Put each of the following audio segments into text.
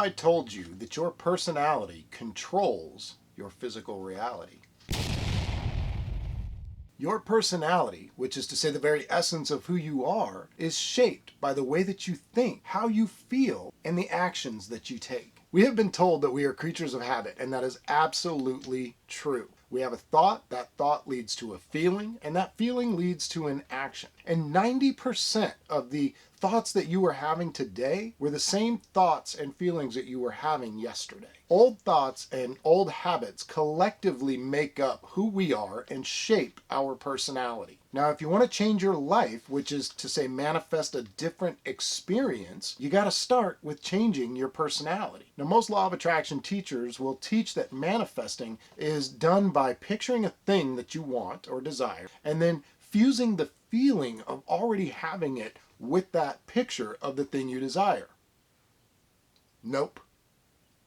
I told you that your personality controls your physical reality? Your personality, which is to say the very essence of who you are, is shaped by the way that you think, how you feel, and the actions that you take. We have been told that we are creatures of habit, and that is absolutely true. We have a thought, that thought leads to a feeling, and that feeling leads to an action. And 90% of the thoughts that you were having today were the same thoughts and feelings that you were having yesterday. Old thoughts and old habits collectively make up who we are and shape our personality. Now, if you want to change your life, which is to say manifest a different experience, you got to start with changing your personality. Now, most law of attraction teachers will teach that manifesting is done by picturing a thing that you want or desire and then fusing the feeling of already having it with that picture of the thing you desire. Nope.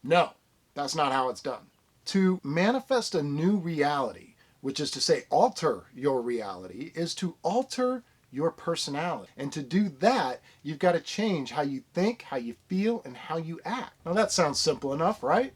No, that's not how it's done. To manifest a new reality, which is to say alter your reality, is to alter your personality. And to do that, you've got to change how you think, how you feel, and how you act. Now that sounds simple enough, right?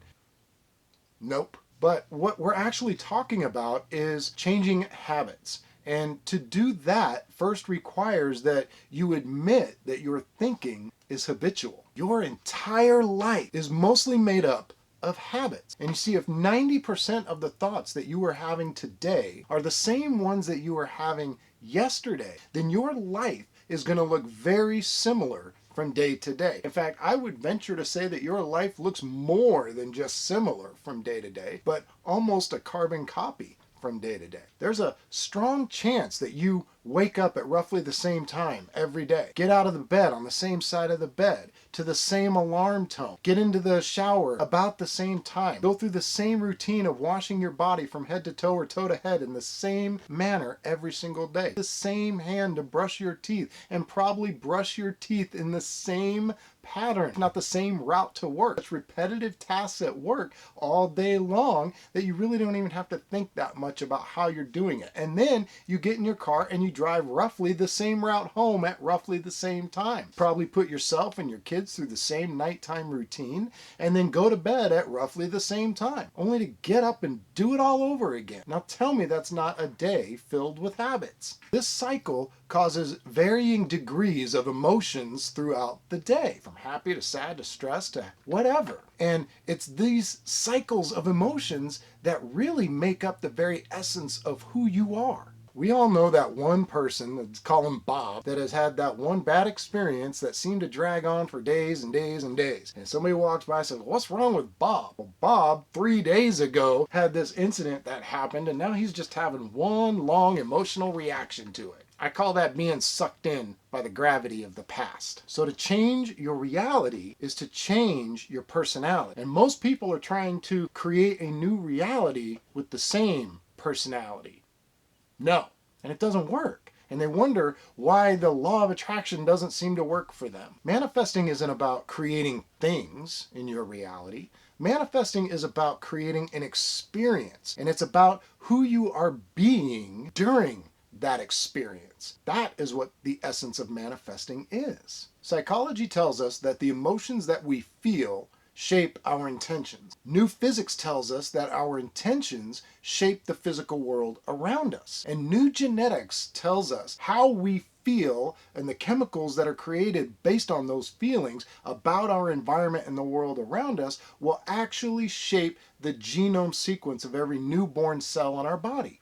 Nope. But what we're actually talking about is changing habits. And to do that first requires that you admit that your thinking is habitual. Your entire life is mostly made up of habits. And you see, if 90% of the thoughts that you were having today are the same ones that you were having yesterday, then your life is going to look very similar from day to day. In fact, I would venture to say that your life looks more than just similar from day to day, but almost a carbon copy from day to day. There's a strong chance that you wake up at roughly the same time every day. Get out of the bed on the same side of the bed, to the same alarm tone. Get into the shower about the same time. Go through the same routine of washing your body from head to toe or toe to head in the same manner every single day. The same hand to brush your teeth, and probably brush your teeth in the same pattern, not the same route to work. It's repetitive tasks at work all day long that you really don't even have to think that much about how you're doing it. And then you get in your car and you drive roughly the same route home at roughly the same time. Probably put yourself and your kids through the same nighttime routine and then go to bed at roughly the same time, only to get up and do it all over again. Now tell me that's not a day filled with habits. This cycle causes varying degrees of emotions throughout the day, from happy to sad to stressed to whatever. And it's these cycles of emotions that really make up the very essence of who you are. We all know that one person, let's call him Bob, that has had that one bad experience that seemed to drag on for days and days and days. And somebody walks by and says, "What's wrong with Bob?" Well, Bob, 3 days ago, had this incident that happened, and now he's just having one long emotional reaction to it. I call that being sucked in by the gravity of the past. So to change your reality is to change your personality. And most people are trying to create a new reality with the same personality. No, and it doesn't work. And they wonder why the law of attraction doesn't seem to work for them. Manifesting isn't about creating things in your reality. Manifesting is about creating an experience, and it's about who you are being during that experience. That is what the essence of manifesting is. Psychology tells us that the emotions that we feel shape our intentions. New physics tells us that our intentions shape the physical world around us. And new genetics tells us how we feel and the chemicals that are created based on those feelings about our environment and the world around us will actually shape the genome sequence of every newborn cell in our body.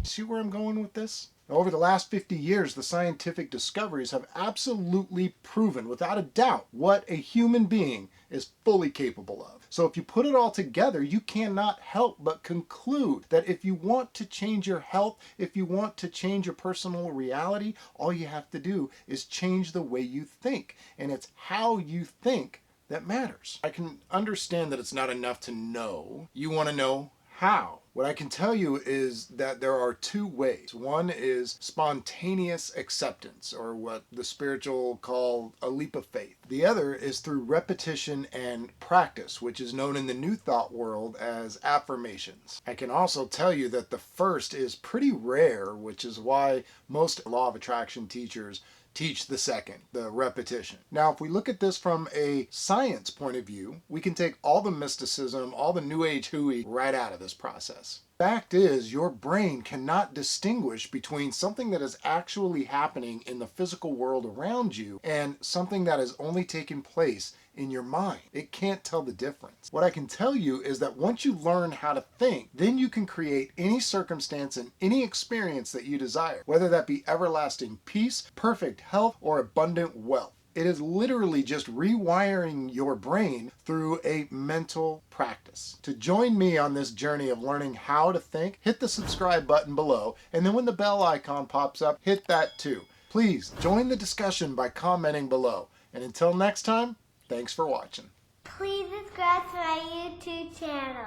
See where I'm going with this? Over the last 50 years, the scientific discoveries have absolutely proven, without a doubt, what a human being is fully capable of. So if you put it all together, you cannot help but conclude that if you want to change your health, if you want to change your personal reality, all you have to do is change the way you think. And it's how you think that matters. I can understand that it's not enough to know. You want to know how. What I can tell you is that there are two ways. One is spontaneous acceptance, or what the spiritual call a leap of faith. The other is through repetition and practice, which is known in the New Thought world as affirmations. I can also tell you that the first is pretty rare, which is why most law of attraction teachers teach the second, the repetition. Now, if we look at this from a science point of view, we can take all the mysticism, all the new age hooey right out of this process. Fact is, your brain cannot distinguish between something that is actually happening in the physical world around you and something that is only taking place in your mind. It can't tell the difference. What I can tell you is that once you learn how to think, then you can create any circumstance and any experience that you desire, whether that be everlasting peace, perfect health, or abundant wealth. It is literally just rewiring your brain through a mental practice. To join me on this journey of learning how to think, hit the subscribe button below, and then when the bell icon pops up, hit that too. Please join the discussion by commenting below. And until next time, thanks for watching. Please subscribe to my YouTube channel.